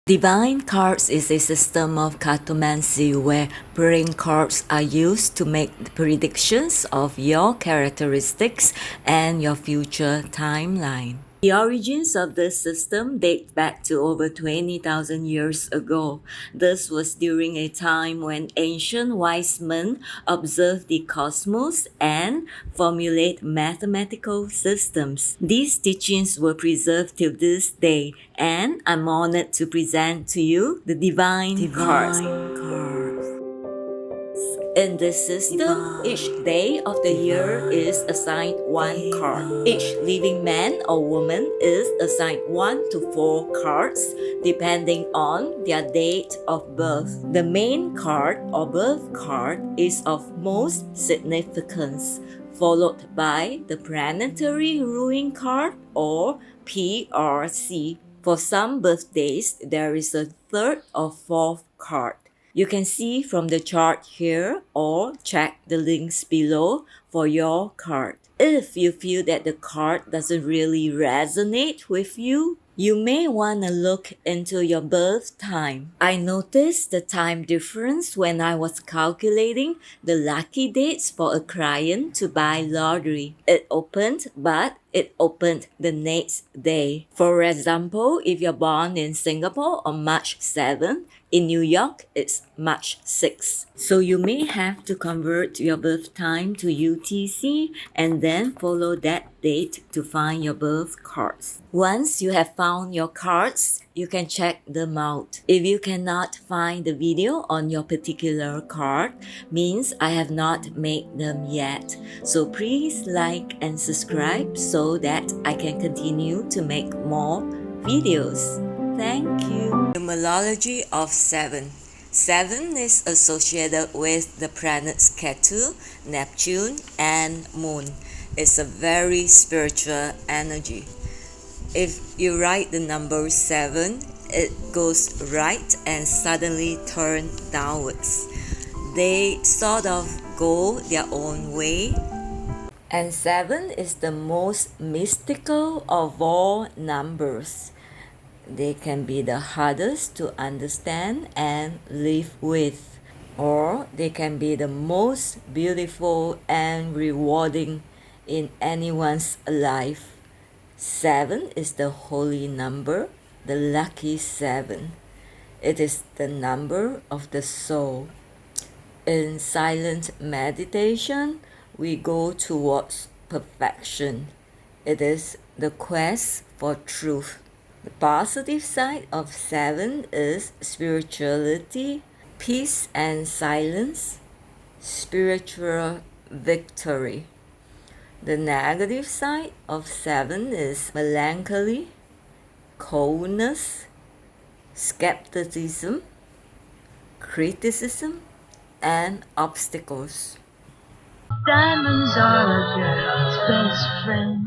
Divine cards is a system of cartomancy where praying cards are used to make predictions of your characteristics and your future timeline. The origins of this system date back to over 20,000 years ago. This was during a time when ancient wise men observed the cosmos and formulate mathematical systems. These teachings were preserved till this day, and I'm honored to present to you the Divine Cards. In this system, each day of the year is assigned one card. Each living man or woman is assigned 1 to 4 cards depending on their date of birth. The main card or birth card is of most significance, followed by the planetary ruling card or PRC. For some birthdays, there is a third or fourth card. You can see from the chart here or check the links below for your card. If you feel that the card doesn't really resonate with you, you may want to look into your birth time. I noticed the time difference when I was calculating the lucky dates for a client to buy lottery. It opened, but it opened the next day. For example, if you're born in Singapore on March 7, in New York, it's March 6. So you may have to convert your birth time to UTC and then follow that date to find your birth cards. Once you have found your cards, you can check them out. If you cannot find the video on your particular card, means I have not made them yet. So please like and subscribe so that I can continue to make more videos. Thank you. Numerology of 7. 7 is associated with the planets Ketu, Neptune, and Moon. It's a very spiritual energy. If you write the number 7, it goes right and suddenly turn downwards. They sort of go their own way. And 7 is the most mystical of all numbers. They can be the hardest to understand and live with, or they can be the most beautiful and rewarding in anyone's life. 7 is the holy number, the lucky 7. It is the number of the soul. In silent meditation, we go towards perfection. It is the quest for truth. The positive side of 7 is spirituality, peace and silence, spiritual victory. The negative side of 7 is melancholy, coldness, skepticism, criticism, and obstacles. Diamonds are a girl's best friend.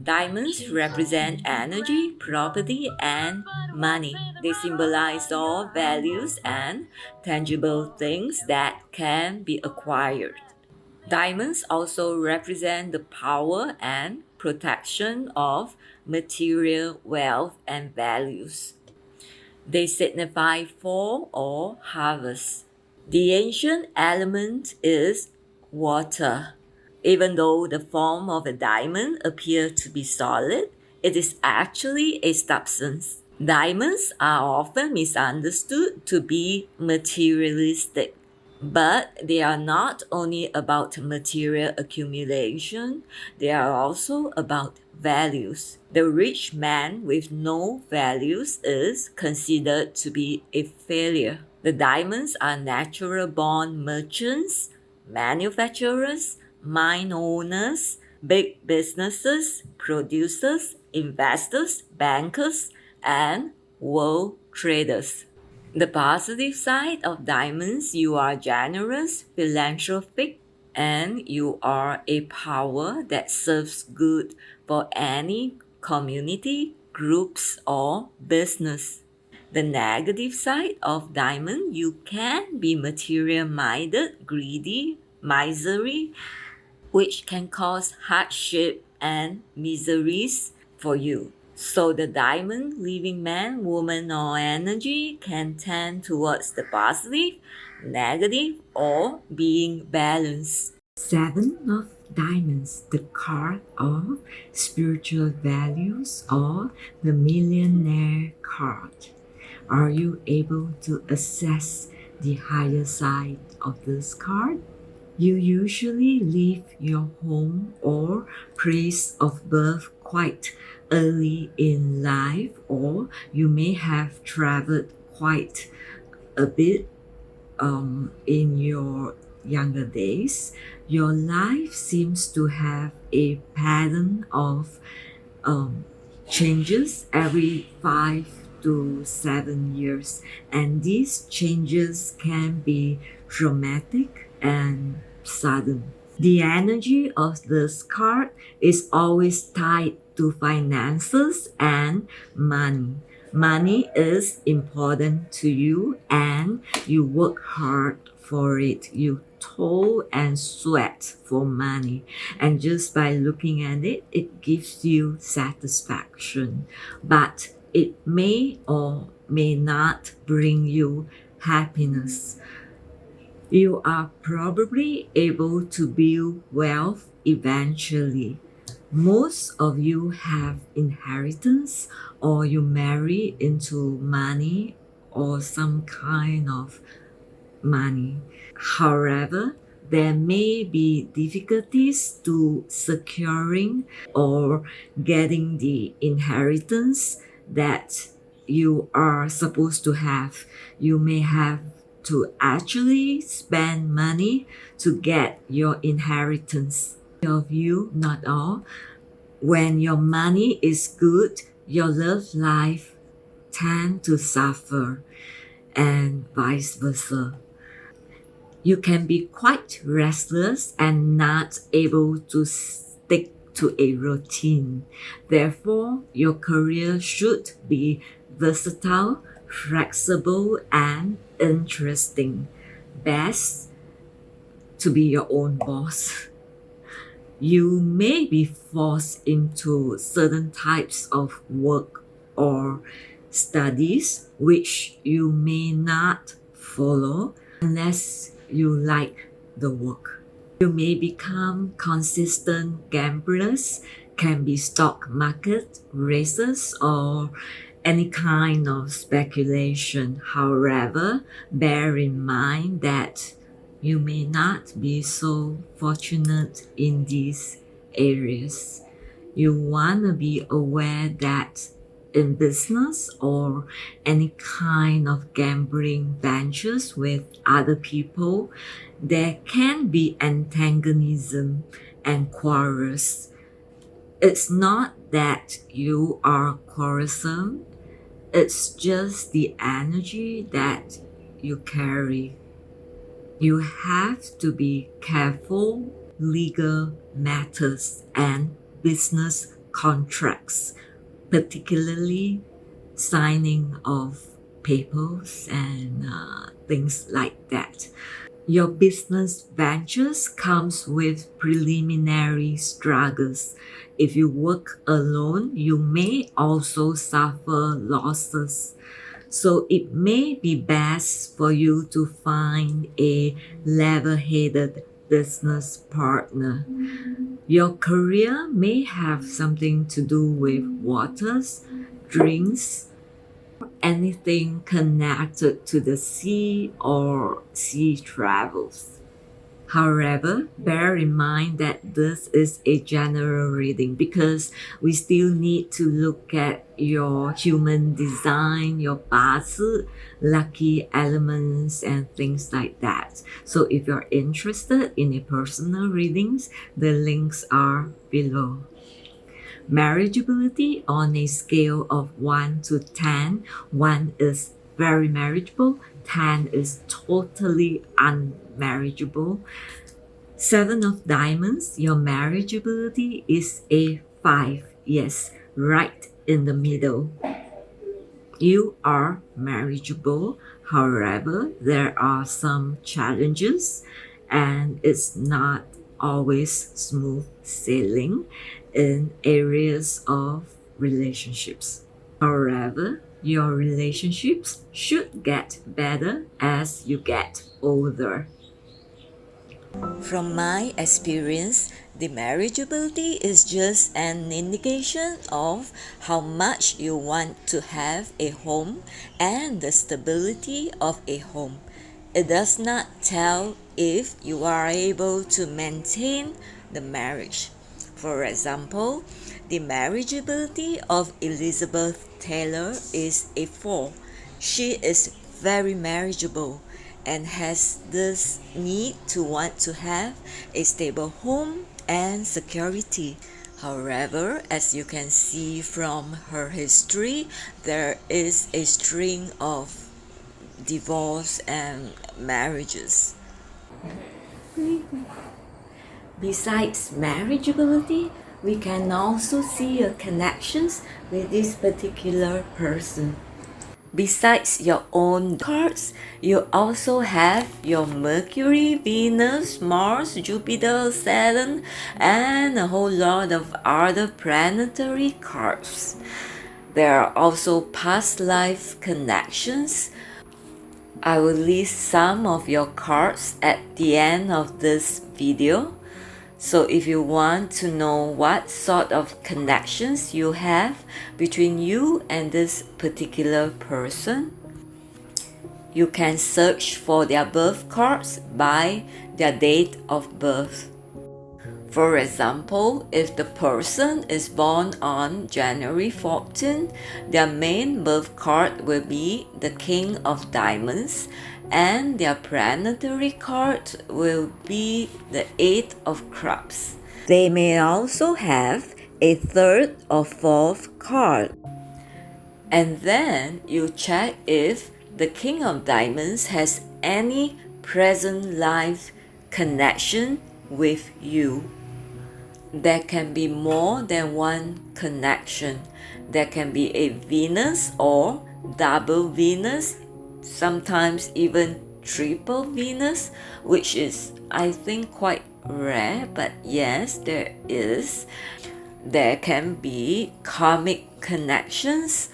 Diamonds represent energy, property, and money. They symbolize all values and tangible things that can be acquired. Diamonds also represent the power and protection of material wealth and values. They signify fall or harvest. The ancient element is water. Even though the form of a diamond appears to be solid, it is actually a substance. Diamonds are often misunderstood to be materialistic, but they are not only about material accumulation, they are also about values. The rich man with no values is considered to be a failure. The diamonds are natural born merchants, manufacturers, mine owners, big businesses, producers, investors, bankers, and world traders. The positive side of diamonds, you are generous, philanthropic, and you are a power that serves good for any community, groups, or business. The negative side of diamond, you can be material-minded, greedy, miserly, which can cause hardship and miseries for you. So the diamond, living man, woman, or energy can tend towards the positive, negative, or being balanced. Seven of Diamonds, the card of spiritual values or the millionaire card. Are you able to assess the higher side of this card? You usually leave your home or place of birth quite early in life, or you may have traveled quite a bit in your younger days. Your life seems to have a pattern of um, changes every 5 to 7 years, and these changes can be dramatic and sudden. The energy of this card is always tied to finances and money. Money is important to you and you work hard for it. You toil and sweat for money. And just by looking at it, it gives you satisfaction. But it may or may not bring you happiness. You are probably able to build wealth eventually. Most of you have inheritance or you marry into money or some kind of money. However, there may be difficulties to securing or getting the inheritance that you are supposed to have. You may have to actually spend money to get your inheritance. Of you, not all. When your money is good, your love life tend to suffer and vice versa. You can be quite restless and not able to stick to a routine. Therefore, your career should be versatile, flexible, and interesting. Best to be your own boss. You may be forced into certain types of work or studies which you may not follow unless you like the work. You may become consistent gamblers, can be stock market races or any kind of speculation. However, bear in mind that you may not be so fortunate in these areas. You want to be aware that in business or any kind of gambling ventures with other people, there can be antagonism and quarrels. It's not that you are quarrelsome, it's just the energy that you carry. You have to be careful legal matters and business contracts, particularly signing of papers and things like that. Your business ventures comes with preliminary struggles. If you work alone, you may also suffer losses. So it may be best for you to find a level-headed business partner. Your career may have something to do with waters, drinks, anything connected to the sea or sea travels. However, bear in mind that this is a general reading because we still need to look at your human design, your 八字, lucky elements, and things like that. So if you're interested in a personal readings, the links are below. Marriageability on a scale of 1 to 10. 1 is very marriageable, 10 is totally unmarriageable. 7 of Diamonds, your marriageability is a 5. Yes, right in the middle. You are marriageable, however, there are some challenges and it's not always smooth sailing in areas of relationships. However, your relationships should get better as you get older. From my experience, the marriageability is just an indication of how much you want to have a home and the stability of a home. It does not tell if you are able to maintain the marriage. For example, the marriageability of Elizabeth Taylor is a 4. She is very marriageable and has this need to want to have a stable home and security. However, as you can see from her history, there is a string of divorce and marriages. Besides marriageability, we can also see your connections with this particular person. Besides your own cards, you also have your Mercury, Venus, Mars, Jupiter, Saturn, and a whole lot of other planetary cards. There are also past life connections. I will list some of your cards at the end of this video. So if you want to know what sort of connections you have between you and this particular person, you can search for their birth cards by their date of birth. For example, if the person is born on January 14, their main birth card will be the King of Diamonds, and their planetary card will be the Eight of Cups. They may also have a third or fourth card. And then you check if the King of Diamonds has any present life connection with you. There can be more than one connection. There can be a Venus or double Venus, sometimes even triple Venus, which is, I think, quite rare, but yes, there is. There can be karmic connections.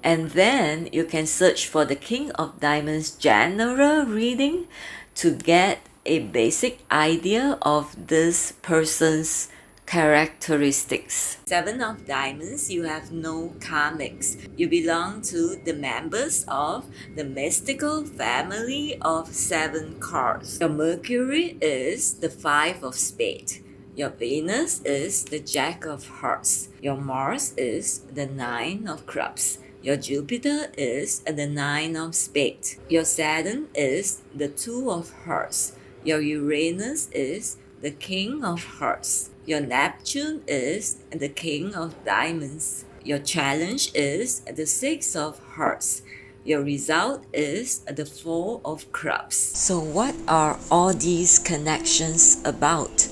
And then you can search for the King of Diamonds general reading to get a basic idea of this person's characteristics. 7 of Diamonds, you have no karmics. You belong to the members of the mystical family of 7 cards. Your Mercury is the 5 of Spades. Your Venus is the Jack of Hearts. Your Mars is the 9 of Cups. Your Jupiter is the 9 of Spades. Your Saturn is the 2 of Hearts. Your Uranus is the King of Hearts. Your Neptune is the King of Diamonds. Your challenge is the 6 of Hearts. Your result is the 4 of Cups. So what are all these connections about?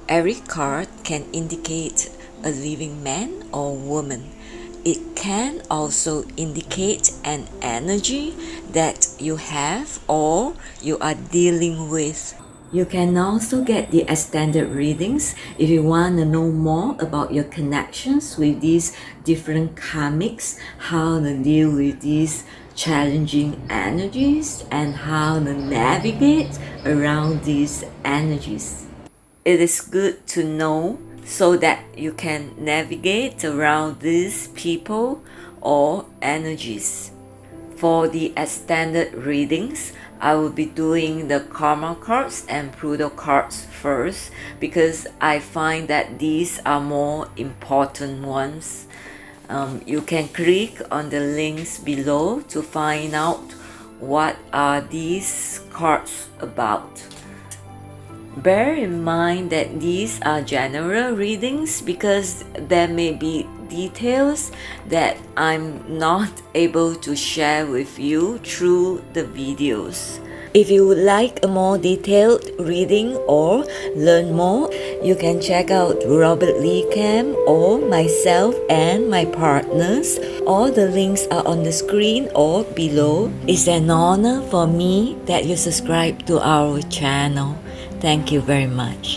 Every card can indicate a living man or woman. It can also indicate an energy that you have or you are dealing with. You can also get the extended readings if you want to know more about your connections with these different karmics, how to deal with these challenging energies, and how to navigate around these energies. It is good to know so that you can navigate around these people or energies. For the extended readings, I will be doing the Karma cards and Pluto cards first because I find that these are more important ones. You can click on the links below to find out what are these cards about. Bear in mind that these are general readings because there may be details that I'm not able to share with you through the videos. If you would like a more detailed reading or learn more, you can check out Robert Lee Cam or myself and my partners. All the links are on the screen or below. It's an honor for me that you subscribe to our channel. Thank you very much.